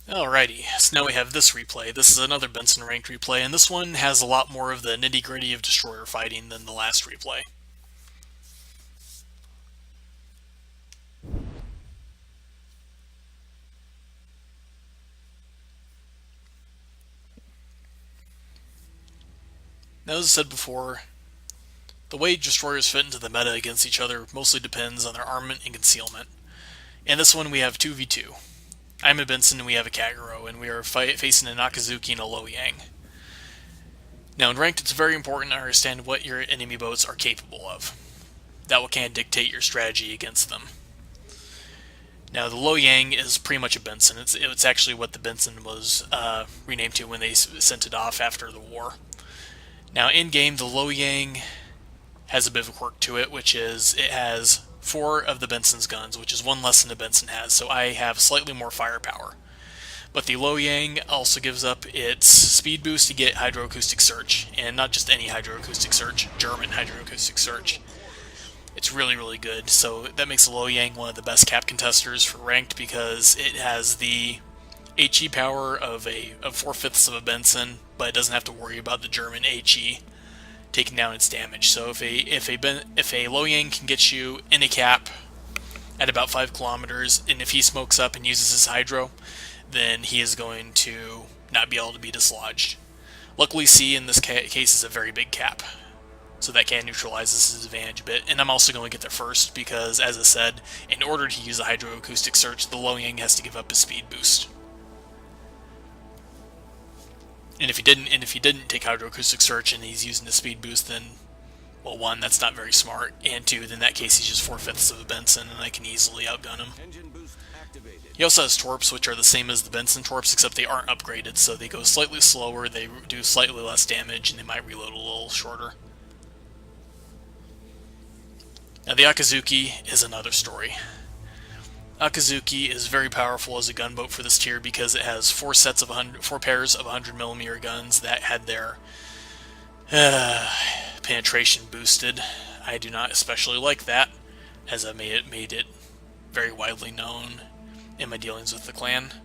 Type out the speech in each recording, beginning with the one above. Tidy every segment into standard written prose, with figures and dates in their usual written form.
Alrighty, so now we have this replay. This is another Benson ranked replay, and this one has a lot more of the nitty gritty of destroyer fighting than the last replay. Now, as I said before, the way destroyers fit into the meta against each other mostly depends on their armament and concealment. In this one, we have 2v2. I'm a Benson and we have a Kagero, and we are facing a Nakazuki and a Lo Yang. Now, in ranked, it's very important to understand what your enemy boats are capable of. That will kind of dictate your strategy against them. Now, the Lo Yang is pretty much a Benson. It's actually what the Benson was renamed to when they sent it off after the war. Now, in game, the Lo Yang has a bit of a quirk to it, which is it has 4 of the Benson's guns, which is 1 less than the Benson has, so I have slightly more firepower. But the Lo Yang also gives up its speed boost to get hydroacoustic search, and not just any hydroacoustic search, German hydroacoustic search. It's really, really good, so that makes the Lo Yang one of the best cap contesters for ranked because it has the HE power of 4/5 of a Benson, but it doesn't have to worry about the German HE taking down its damage. So if a Lo Yang can get you in a cap at about 5 kilometers, and if he smokes up and uses his hydro, then he is going to not be able to be dislodged. Luckily, C in this case is a very big cap, so that can neutralize his advantage a bit. And I'm also going to get there first because, as I said, in order to use a hydroacoustic search, the Lo Yang has to give up his speed boost. And if he didn't take hydroacoustic search and he's using the speed boost, then, well, 1, that's not very smart, and 2, in that case he's just 4/5 of a Benson, and I can easily outgun him. He also has torps, which are the same as the Benson torps, except they aren't upgraded, so they go slightly slower, they do slightly less damage, and they might reload a little shorter. Now, the Akazuki is another story. Akazuki is very powerful as a gunboat for this tier because it has 4 pairs of 100mm guns that had their penetration boosted. I do not especially like that, as I made it very widely known in my dealings with the clan.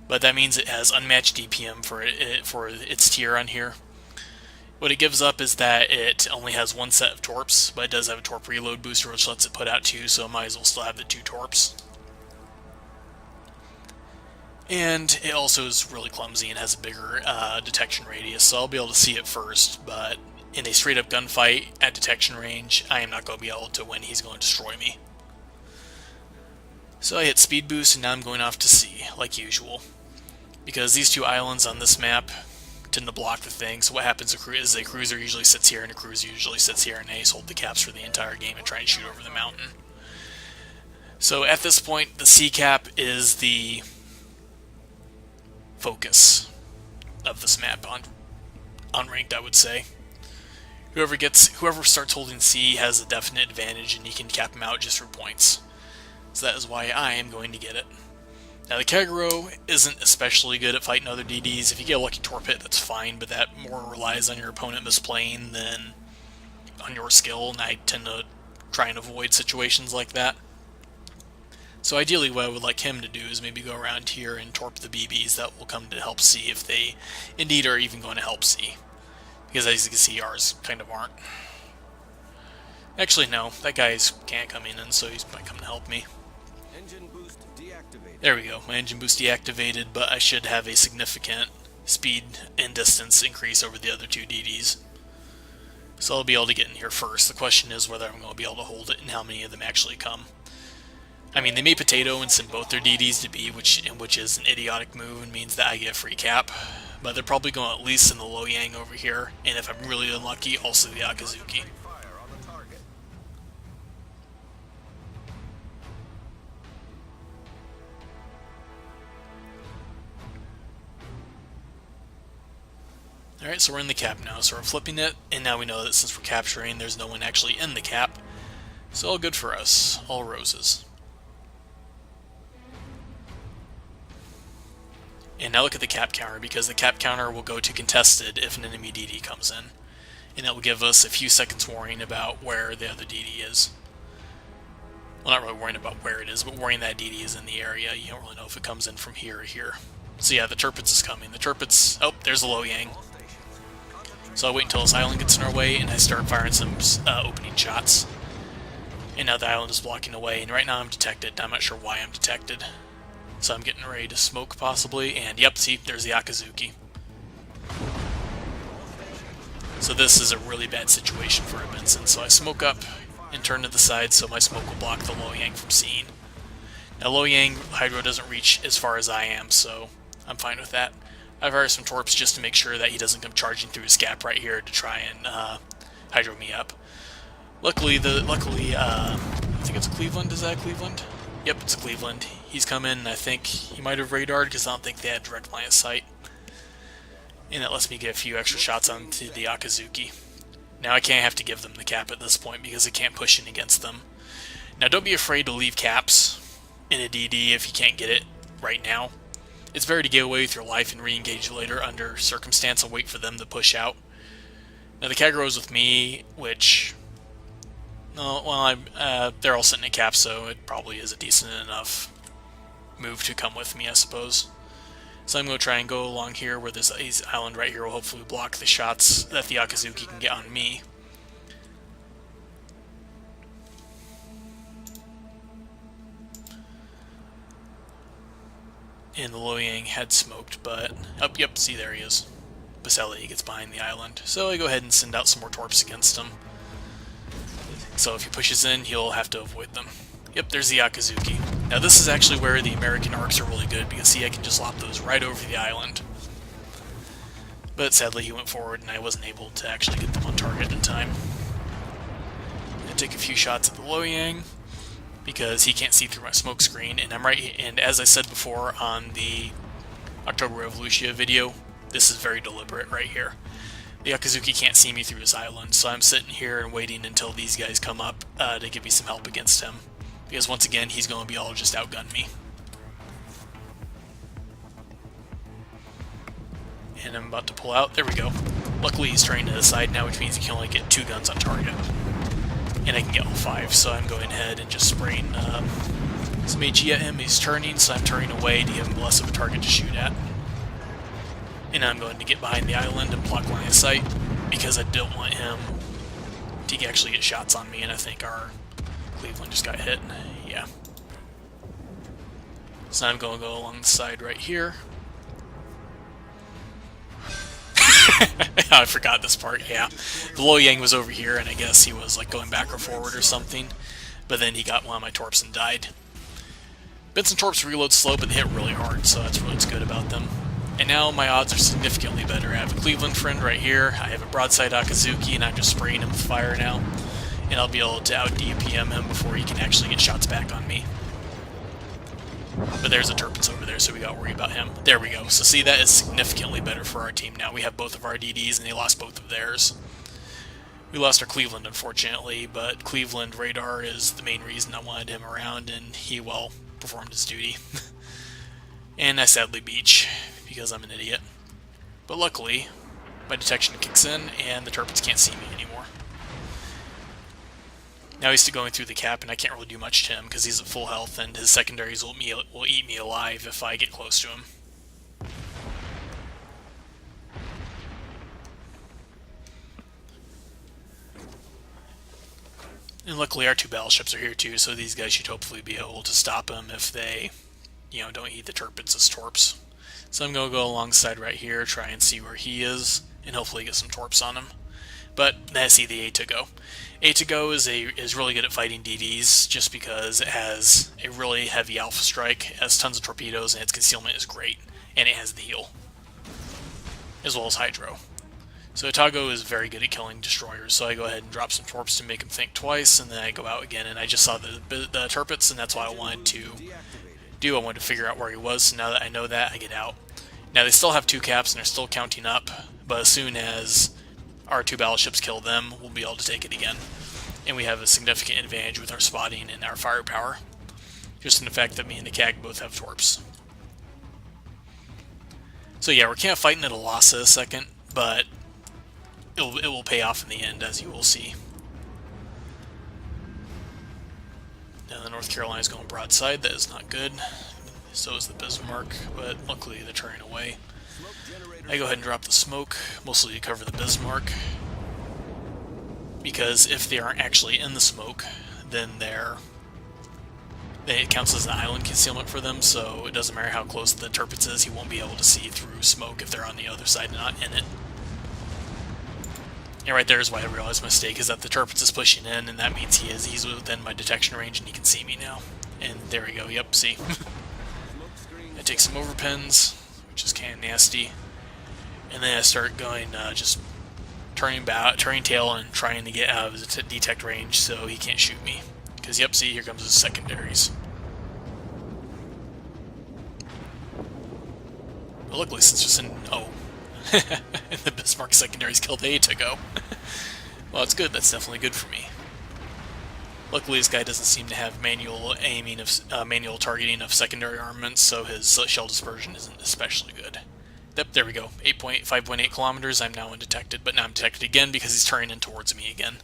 But that means it has unmatched DPM for its tier on here. What it gives up is that it only has 1 set of torps, but it does have a torp reload booster which lets it put out 2, so it might as well still have the 2 torps. And it also is really clumsy and has a bigger detection radius, so I'll be able to see it first, but in a straight up gunfight at detection range, I am not going to be able to win. He's going to destroy me. So I hit speed boost, and now I'm going off to sea, like usual. Because these 2 islands on this map tend to block the thing, so what happens is a cruiser usually sits here, and a cruiser usually sits here, and they just hold the caps for the entire game and try and shoot over the mountain. So at this point, the sea cap is the focus of this map on ranked, I would say. Whoever starts holding C has a definite advantage, and you can cap them out just for points. So that is why I am going to get it. Now, the Kagero isn't especially good at fighting other DDs. If you get a lucky torp hit, that's fine, but that more relies on your opponent misplaying than on your skill, and I tend to try and avoid situations like that. So ideally what I would like him to do is maybe go around here and torp the BBs that will come to help C if they indeed are even going to help C. Because as you can see, ours kind of aren't. Actually, no, that guy's can't come in, so he's might come to help me. Engine boost deactivated. There we go, my engine boost deactivated, but I should have a significant speed and distance increase over the other 2 DDs. So I'll be able to get in here first. The question is whether I'm going to be able to hold it and how many of them actually come. I mean, they may potato and send both their DDs to B, which is an idiotic move and means that I get a free cap. But they're probably going to at least send the Lo Yang over here, and if I'm really unlucky, also the Akazuki. Alright, so we're in the cap now, so we're flipping it, and now we know that since we're capturing, there's no one actually in the cap. So all good for us, all roses. And now look at the cap counter, because the cap counter will go to contested if an enemy DD comes in. And that will give us a few seconds warning about where the other DD is. Well, not really worrying about where it is, but worrying that DD is in the area. You don't really know if it comes in from here or here. So yeah, the Turpitz is coming. The Turpitz... Oh, there's the Low Yang. So I'll wait until this island gets in our way, and I start firing some opening shots. And now the island is blocking the way, and right now I'm detected. I'm not sure why I'm detected. So I'm getting ready to smoke, possibly, and yep, see, there's the Akazuki. So this is a really bad situation for a Benson. So I smoke up and turn to the side so my smoke will block the Low Yang from seeing. Now Low Yang Hydro doesn't reach as far as I am, so I'm fine with that. I fire some torps just to make sure that he doesn't come charging through his gap right here to try and Hydro me up. Luckily, I think it's Cleveland. Is that Cleveland? Yep, it's Cleveland. He's come in, and I think he might have radared because I don't think they had direct line of sight. And that lets me get a few extra shots onto the Akazuki. Now I can't have to give them the cap at this point because I can't push in against them. Now don't be afraid to leave caps in a DD if you can't get it right now. It's better to get away with your life and re-engage later under circumstance and wait for them to push out. Now the Kagero's with me, which... No, well, they're all sitting in caps, so it probably is a decent enough move to come with me, I suppose. So I'm going to try and go along here where this island right here will hopefully block the shots that the Akazuki can get on me. And the Low Yang had smoked, but... Oh, yep, see, there he is. Baselli gets behind the island. So I go ahead and send out some more torps against him. So if he pushes in, he'll have to avoid them. Yep, there's the Akazuki. Now this is actually where the American arcs are really good, because see, I can just lop those right over the island. But sadly he went forward and I wasn't able to actually get them on target in time. I take a few shots at the Low Yang, because he can't see through my smoke screen, and I'm right, and as I said before on the October Revolution video, this is very deliberate right here. The Akazuki can't see me through his island, so I'm sitting here and waiting until these guys come up to give me some help against him. Because once again, he's going to be able to just outgun me. And I'm about to pull out. There we go. Luckily, he's turning to the side now, which means he can only get 2 guns on target. And I can get all 5, so I'm going ahead and just spraying some AG at him. He's turning, so I'm turning away to give him less of a target to shoot at. And I'm going to get behind the island and block line of sight because I don't want him to actually get shots on me, and I think our Cleveland just got hit. Yeah. So I'm going to go along the side right here. I forgot this part, yeah. The Low Yang was over here, and I guess he was like going back or forward or something. But then he got one of my torps and died. Benson torps reload slow, but they hit really hard, so that's what's good about them. And now my odds are significantly better. I have a Cleveland friend right here, I have a broadside Akazuki, and I'm just spraying him with fire now. And I'll be able to out-DPM him before he can actually get shots back on me. But there's a Turpitz over there, so we got to worry about him. There we go. So see, that is significantly better for our team now. We have both of our DDs, and they lost both of theirs. We lost our Cleveland, unfortunately, but Cleveland radar is the main reason I wanted him around, and he, well, performed his duty. And I sadly beach, because I'm an idiot. But luckily, my detection kicks in, and the Turpitz can't see me anymore. Now he's still going through the cap, and I can't really do much to him, because he's at full health, and his secondaries will eat me alive if I get close to him. And luckily our 2 battleships are here too, so these guys should hopefully be able to stop him if they, don't eat the Turpitz as torps. So I'm going to go alongside right here, try and see where he is, and hopefully get some torps on him. But I see the A-to-go. A-to-go is really good at fighting DDs, just because it has a really heavy alpha strike, has tons of torpedoes, and its concealment is great, and it has the heal, as well as hydro. So Atago is very good at killing destroyers, so I go ahead and drop some torps to make him think twice, and then I go out again, and I just saw the Turpitz, and that's what I wanted to do. I wanted to figure out where he was, so now that I know that, I get out. Now they still have 2 caps, and they're still counting up, but as soon as our 2 battleships kill them, we'll be able to take it again. And we have a significant advantage with our spotting and our firepower, just in the fact that me and the CAG both have torps. So yeah, we're kind of fighting at a loss at a second, but it will pay off in the end, as you will see. Now the North Carolina's going broadside. That is not good. So is the Bismarck, but luckily they're turning away. I go ahead and drop the smoke, mostly to cover the Bismarck, because if they aren't actually in the smoke, then it counts as an island concealment for them, so it doesn't matter how close the Tirpitz is, he won't be able to see through smoke if they're on the other side and not in it. And right there is why I realized my mistake, is that the Tirpitz is pushing in, and that means he's within my detection range and he can see me now. And there we go, yep, see. I take some overpins, which is kind of nasty, and then I start going, just turning tail and trying to get out of his detect range so he can't shoot me. Because, yep, see, here comes his secondaries. But luckily, since it's in... Oh. And the Bismarck secondaries killed A to go. Well, that's good. That's definitely good for me. Luckily, this guy doesn't seem to have manual aiming of manual targeting of secondary armaments, so his shell dispersion isn't especially good. Yep, there we go. 5.8 kilometers. I'm now undetected, but now I'm detected again because he's turning in towards me again.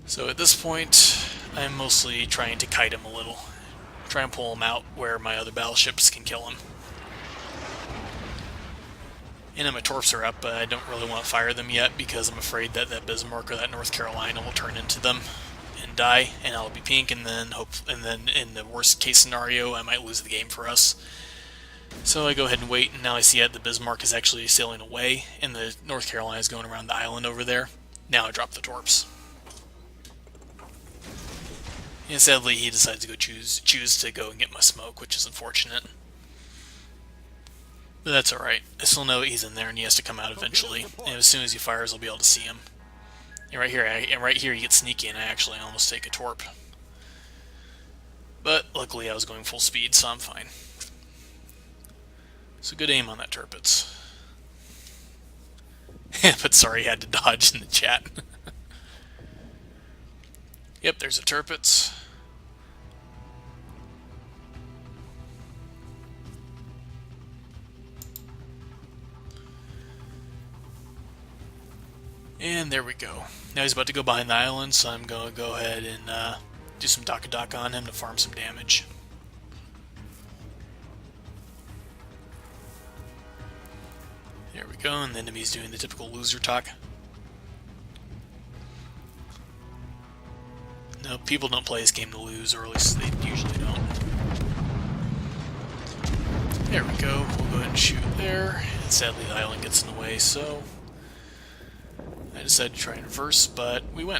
So at this point, I'm mostly trying to kite him a little. Try and pull him out where my other battleships can kill him. And my torps are up, but I don't really want to fire them yet because I'm afraid that that Bismarck or that North Carolina will turn into them and die, and I'll be pink, and then in the worst case scenario, I might lose the game for us. So I go ahead and wait, and now I see that the Bismarck is actually sailing away, and the North Carolina is going around the island over there. Now I drop the torps. And sadly, he decides to go choose to go and get my smoke, which is unfortunate. But that's alright. I still know he's in there, and he has to come out eventually. And as soon as he fires, I'll be able to see him. And right here, he gets sneaky, and I actually almost take a torp. But luckily, I was going full speed, so I'm fine. So good aim on that Tirpitz. But sorry, I had to dodge in the chat. Yep, there's a Tirpitz. And there we go. Now he's about to go behind the island, so I'm going to go ahead and do some Daka on him to farm some damage. There we go, and the enemy's doing the typical loser talk. No, people don't play this game to lose, or at least they usually don't. There we go, we'll go ahead and shoot there. And sadly the island gets in the way, so I decided to try and reverse, but we win.